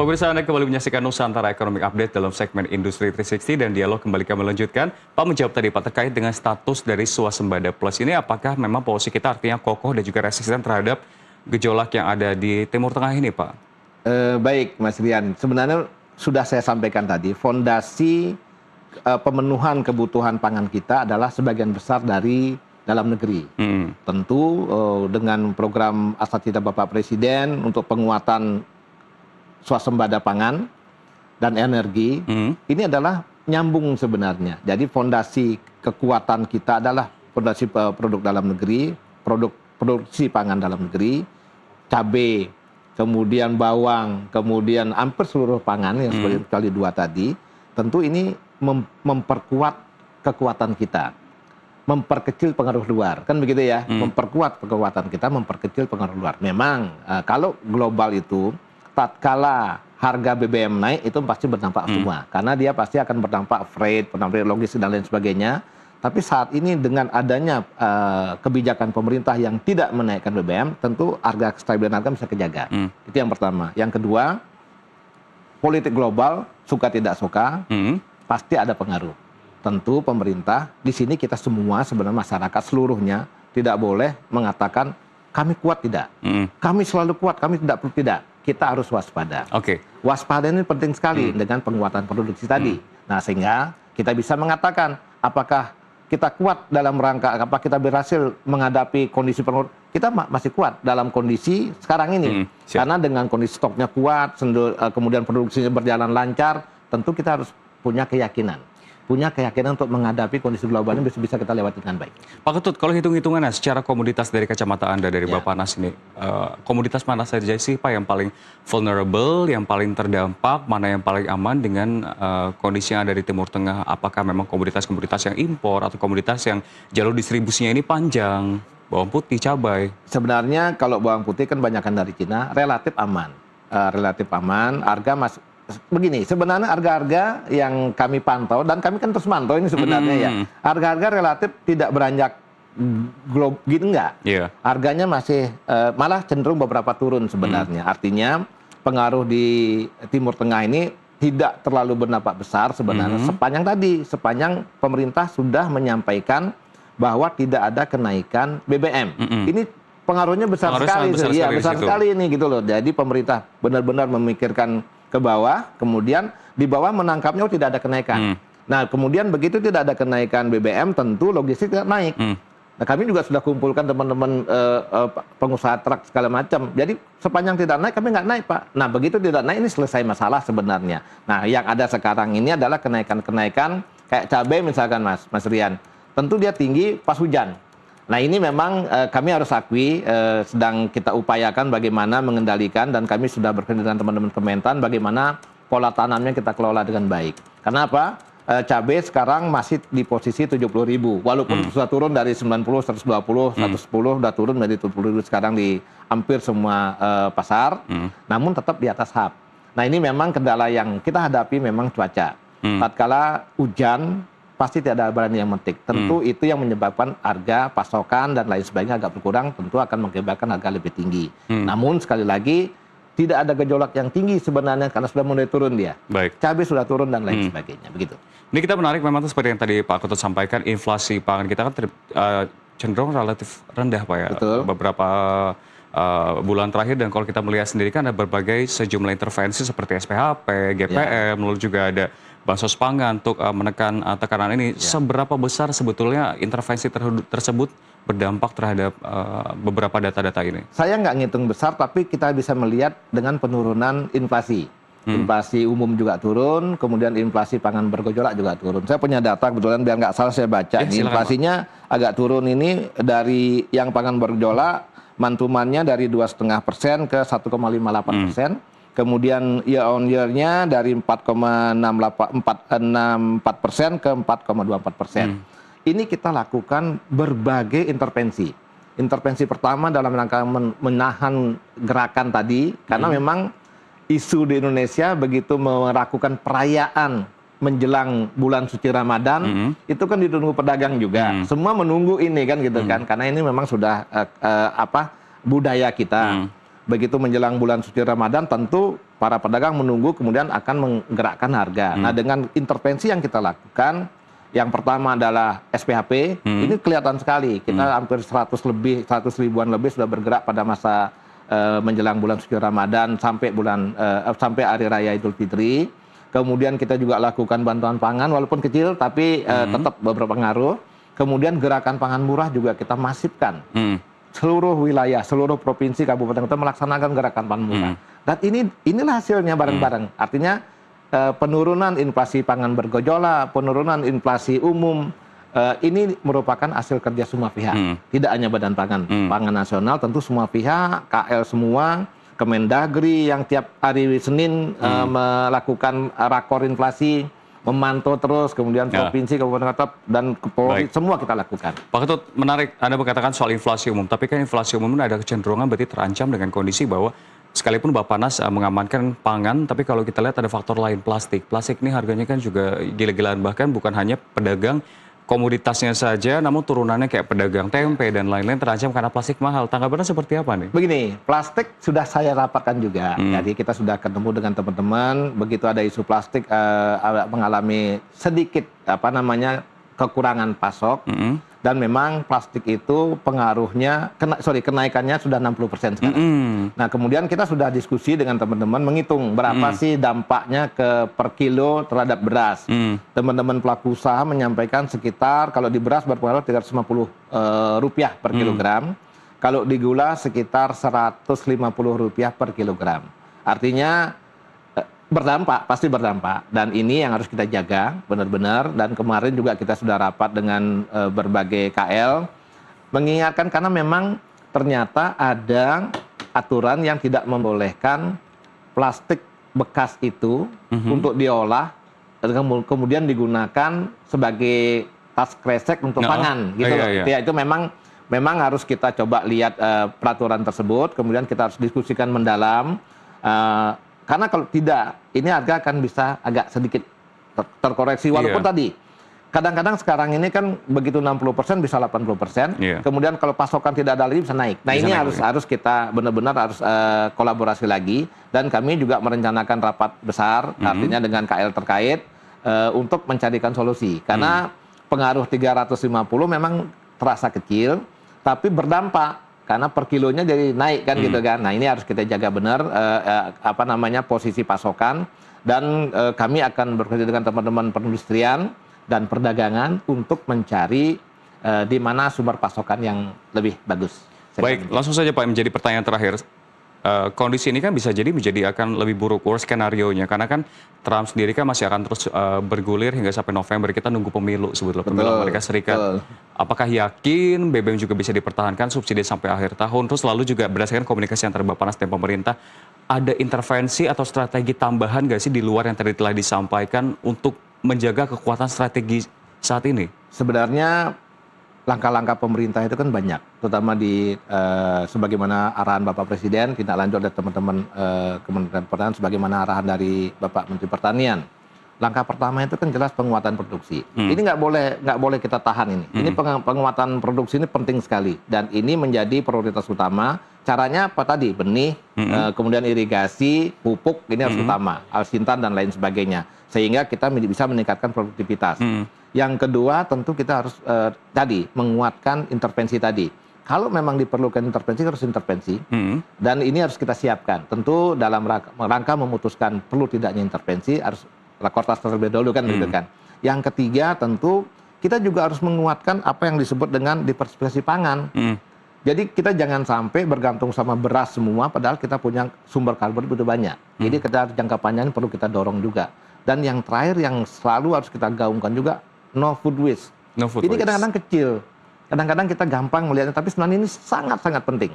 Pemirsa, Anda kembali menyaksikan Nusantara Economic Update dalam segmen Industri 360 dan dialog kembali kami lanjutkan. Pak menjawab tadi Pak terkait dengan status dari Swasembada Plus ini, apakah memang posisi kita artinya kokoh dan juga resisten terhadap gejolak yang ada di Timur Tengah ini, Pak? Baik, Mas Rian. Sebenarnya sudah saya sampaikan tadi, fondasi pemenuhan kebutuhan pangan kita adalah sebagian besar dari dalam negeri. Tentu dengan program Asatidha Bapak Presiden untuk penguatan swasembada pangan dan energi, ini adalah nyambung sebenarnya. Jadi fondasi kekuatan kita adalah fondasi produk dalam negeri, produksi pangan dalam negeri, cabai, kemudian bawang, kemudian hampir seluruh pangan yang seperti kali dua tadi. Tentu ini memperkuat kekuatan kita, memperkecil pengaruh luar, kan begitu ya? Memperkuat kekuatan kita, memperkecil pengaruh luar. Memang kalau global itu tatkala harga BBM naik itu pasti berdampak semua, karena dia pasti akan berdampak freight, berdampak logistik dan lain sebagainya. Tapi saat ini dengan adanya kebijakan pemerintah yang tidak menaikkan BBM, tentu harga kestabilan harga bisa kejaga. Itu yang pertama. Yang kedua, politik global suka tidak suka pasti ada pengaruh. Tentu pemerintah di sini kita semua sebenarnya masyarakat seluruhnya tidak boleh mengatakan kami kuat tidak, kami selalu kuat, kami tidak perlu tidak. Kita harus waspada. Waspada ini penting sekali dengan penguatan produksi tadi. Nah, sehingga kita bisa mengatakan apakah kita kuat dalam rangka, apa kita berhasil menghadapi kondisi pengaruh. Kita masih kuat dalam kondisi sekarang ini. Karena dengan kondisi stoknya kuat, kemudian produksinya berjalan lancar, tentu kita harus punya keyakinan untuk menghadapi kondisi global ini bisa kita lewati dengan baik. Pak Ketut, kalau hitung-hitungannya secara komoditas dari kacamata Anda, dari Bapak Nas ini, komoditas mana saja sih Pak yang paling vulnerable, yang paling terdampak, mana yang paling aman dengan kondisi yang ada di Timur Tengah? Apakah memang komoditas-komoditas yang impor atau komoditas yang jalur distribusinya ini panjang? Bawang putih, cabai. Sebenarnya kalau bawang putih kan banyakkan dari Cina, relatif aman. Harga masih begini, sebenarnya harga-harga yang kami pantau, dan kami kan terus mantau ini sebenarnya ya, harga-harga relatif tidak beranjak gitu enggak. Harganya masih malah cenderung beberapa turun sebenarnya. Artinya pengaruh di Timur Tengah ini tidak terlalu berdampak besar sebenarnya sepanjang pemerintah sudah menyampaikan bahwa tidak ada kenaikan BBM. Ini pengaruhnya besar sekali ini gitu loh. Jadi pemerintah benar-benar memikirkan ke bawah, kemudian di bawah menangkapnya tidak ada kenaikan. Nah, kemudian begitu tidak ada kenaikan BBM, tentu logistik tidak naik. Nah, kami juga sudah kumpulkan teman-teman pengusaha truk segala macam. Jadi sepanjang tidak naik, kami nggak naik, Pak. Nah, begitu tidak naik, ini selesai masalah sebenarnya. Nah, yang ada sekarang ini adalah kenaikan-kenaikan kayak cabai misalkan, Mas Rian. Tentu dia tinggi pas hujan. Nah, ini memang kami harus akui sedang kita upayakan bagaimana mengendalikan, dan kami sudah bekerja dengan teman-teman Kementan bagaimana pola tanamnya kita kelola dengan baik. Karena apa? Cabai sekarang masih di posisi 70.000, walaupun sudah turun dari 90, 120, 110, sudah turun menjadi 70.000 sekarang di hampir semua pasar, namun tetap di atas HAP. Nah, ini memang kendala yang kita hadapi memang cuaca. Tatkala hujan, pasti tidak ada barang yang metik. Tentu itu yang menyebabkan harga pasokan dan lain sebagainya agak berkurang, tentu akan mengakibatkan harga lebih tinggi. Namun sekali lagi tidak ada gejolak yang tinggi sebenarnya karena sudah mulai turun dia. Cabai sudah turun dan lain sebagainya. Begitu. Ini kita menarik memang seperti yang tadi Pak Ketut sampaikan, inflasi pangan kita kan cenderung relatif rendah Pak ya. Betul. Beberapa bulan terakhir, dan kalau kita melihat sendiri kan ada berbagai sejumlah intervensi seperti SPHP, GPM, lalu juga ada bansos pangan untuk menekan tekanan ini. Seberapa besar sebetulnya intervensi tersebut berdampak terhadap beberapa data-data ini? Saya nggak ngitung besar, tapi kita bisa melihat dengan penurunan inflasi. Inflasi umum juga turun, kemudian inflasi pangan bergejolak juga turun. Saya punya data kebetulan, biar nggak salah saya baca. Inflasinya agak turun ini dari yang pangan bergejolak, mantumannya dari 2,5% ke 1,58%. Kemudian year on year-nya dari 4,64% ke 4,24%. Ini kita lakukan berbagai intervensi. Intervensi pertama dalam rangka menahan gerakan tadi, karena memang isu di Indonesia begitu melakukan perayaan menjelang bulan suci Ramadan, itu kan ditunggu pedagang juga. Semua menunggu ini kan gitu kan, karena ini memang sudah budaya kita. begitu menjelang bulan suci Ramadan tentu para pedagang menunggu kemudian akan menggerakkan harga. Nah, dengan intervensi yang kita lakukan, yang pertama adalah SPHP, ini kelihatan sekali. Kita hampir 100 ribuan lebih sudah bergerak pada masa menjelang bulan suci Ramadan sampai hari raya Idul Fitri. Kemudian kita juga lakukan bantuan pangan walaupun kecil tapi tetap berpengaruh. Kemudian gerakan pangan murah juga kita masifkan. Seluruh wilayah, seluruh provinsi, kabupaten kota melaksanakan gerakan pangan murah. Dan inilah hasilnya bareng-bareng. Artinya penurunan inflasi pangan bergejolak, penurunan inflasi umum, ini merupakan hasil kerja semua pihak. Tidak hanya Badan Pangan Nasional, tentu semua pihak, KL semua, Kemendagri yang tiap hari Senin melakukan rakor inflasi, memantau terus, kemudian provinsi, kabupaten kota, dan Polri, semua kita lakukan. Pak Ketut, menarik Anda berkatakan soal inflasi umum, tapi kan inflasi umum ini ada kecenderungan berarti terancam dengan kondisi bahwa sekalipun Bappenas mengamankan pangan, tapi kalau kita lihat ada faktor lain, plastik. Plastik ini harganya kan juga gila-gilaan, bahkan bukan hanya pedagang komoditasnya saja, namun turunannya kayak pedagang tempe dan lain-lain terancam karena plastik mahal. Tanggapannya seperti apa nih? Begini, plastik sudah saya rapatkan juga. Jadi kita sudah ketemu dengan teman-teman, begitu ada isu plastik mengalami sedikit kekurangan pasok. Dan memang plastik itu pengaruhnya, kenaikannya sudah 60% sekarang. Nah, kemudian kita sudah diskusi dengan teman-teman menghitung berapa sih dampaknya per kilo terhadap beras. Teman-teman pelaku usaha menyampaikan sekitar, kalau di beras berpengaruh 350 rupiah per kilogram. Kalau di gula sekitar 150 rupiah per kilogram. Artinya berdampak, pasti berdampak, dan ini yang harus kita jaga benar-benar. Dan kemarin juga kita sudah rapat dengan berbagai KL mengingatkan, karena memang ternyata ada aturan yang tidak membolehkan plastik bekas itu untuk diolah kemudian digunakan sebagai tas kresek untuk pangan gitu loh. Ya, itu memang harus kita coba lihat peraturan tersebut, kemudian kita harus diskusikan mendalam. Karena kalau tidak, ini harga akan bisa agak sedikit terkoreksi. Walaupun tadi, kadang-kadang sekarang ini kan begitu 60% bisa 80%. Kemudian kalau pasokan tidak ada lagi bisa naik. Nah, ini harus kita benar-benar harus kolaborasi lagi. Dan kami juga merencanakan rapat besar, artinya dengan KL terkait, untuk mencarikan solusi. Karena pengaruh 350 memang terasa kecil, tapi berdampak. Karena per kilonya jadi naik kan gitu kan. Nah, ini harus kita jaga benar posisi pasokan, dan kami akan bekerja dengan teman-teman perindustrian dan perdagangan untuk mencari di mana sumber pasokan yang lebih bagus. Baik, langsung saja Pak, menjadi pertanyaan terakhir. Kondisi ini kan bisa jadi akan lebih buruk, worst skenario-nya, karena kan Trump sendiri kan masih akan terus bergulir hingga sampai November. Kita nunggu pemilu sebetulnya, pemilu Amerika Serikat. Apakah yakin BBM juga bisa dipertahankan subsidi sampai akhir tahun? Terus lalu juga berdasarkan komunikasi antara Bappenas dan pemerintah, ada intervensi atau strategi tambahan nggak sih di luar yang tadi telah disampaikan untuk menjaga kekuatan strategi saat ini? Sebenarnya langkah-langkah pemerintah itu kan banyak, terutama di sebagaimana arahan Bapak Presiden, tindak lanjut dari teman-teman Kementerian Pertanian, sebagaimana arahan dari Bapak Menteri Pertanian. Langkah pertama itu kan jelas penguatan produksi. Ini nggak boleh kita tahan ini. Ini penguatan produksi ini penting sekali, dan ini menjadi prioritas utama. Caranya apa tadi? Benih, kemudian irigasi, pupuk, ini harus utama, alsintan dan lain sebagainya, sehingga kita bisa meningkatkan produktivitas. Yang kedua, tentu kita harus tadi menguatkan intervensi tadi. Kalau memang diperlukan intervensi, harus intervensi. Dan ini harus kita siapkan. Tentu dalam rangka memutuskan perlu tidaknya intervensi, harus rakortas terlebih dahulu kan, gitu kan. Yang ketiga, tentu kita juga harus menguatkan apa yang disebut dengan diversifikasi pangan. Jadi kita jangan sampai bergantung sama beras semua, padahal kita punya sumber karbohidrat begitu banyak. Jadi kita jangka panjang perlu kita dorong juga. Dan yang terakhir yang selalu harus kita gaungkan juga, no food waste. Ini kadang-kadang kecil, kadang-kadang kita gampang melihatnya, tapi sebenarnya ini sangat-sangat penting.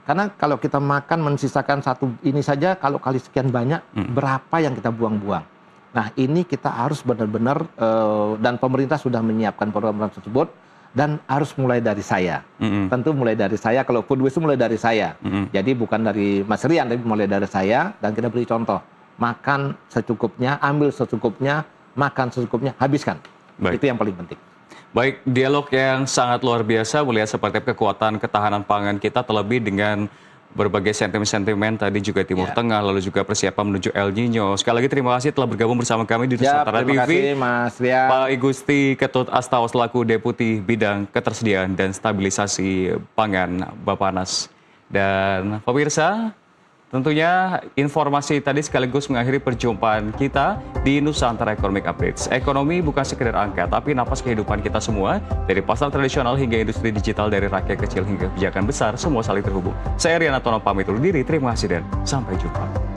Karena kalau kita makan mensisakan satu ini saja, kalau kali sekian banyak, berapa yang kita buang-buang. Nah, ini kita harus benar-benar, dan pemerintah sudah menyiapkan program tersebut, dan harus mulai dari saya. Tentu mulai dari saya, kalau food waste itu mulai dari saya. Jadi bukan dari Mas Rian, tapi mulai dari saya, dan kita beri contoh. Makan secukupnya, ambil secukupnya, makan secukupnya, habiskan. Baik. Itu yang paling penting. Baik, dialog yang sangat luar biasa melihat seperti kekuatan ketahanan pangan kita, terlebih dengan berbagai sentimen-sentimen tadi juga Timur Tengah, lalu juga persiapan menuju El Nino. Sekali lagi terima kasih telah bergabung bersama kami di Nusantara TV. Terima kasih Mas Rian. Pak Igusti Ketut Astawa selaku Deputi Bidang Ketersediaan dan Stabilisasi Pangan Bappenas. Dan pemirsa, tentunya informasi tadi sekaligus mengakhiri perjumpaan kita di Nusantara Economic Updates. Ekonomi bukan sekedar angka, tapi napas kehidupan kita semua. Dari pasar tradisional hingga industri digital, dari rakyat kecil hingga kebijakan besar, semua saling terhubung. Saya Rian Atono pamit undur diri, terima kasih dan sampai jumpa.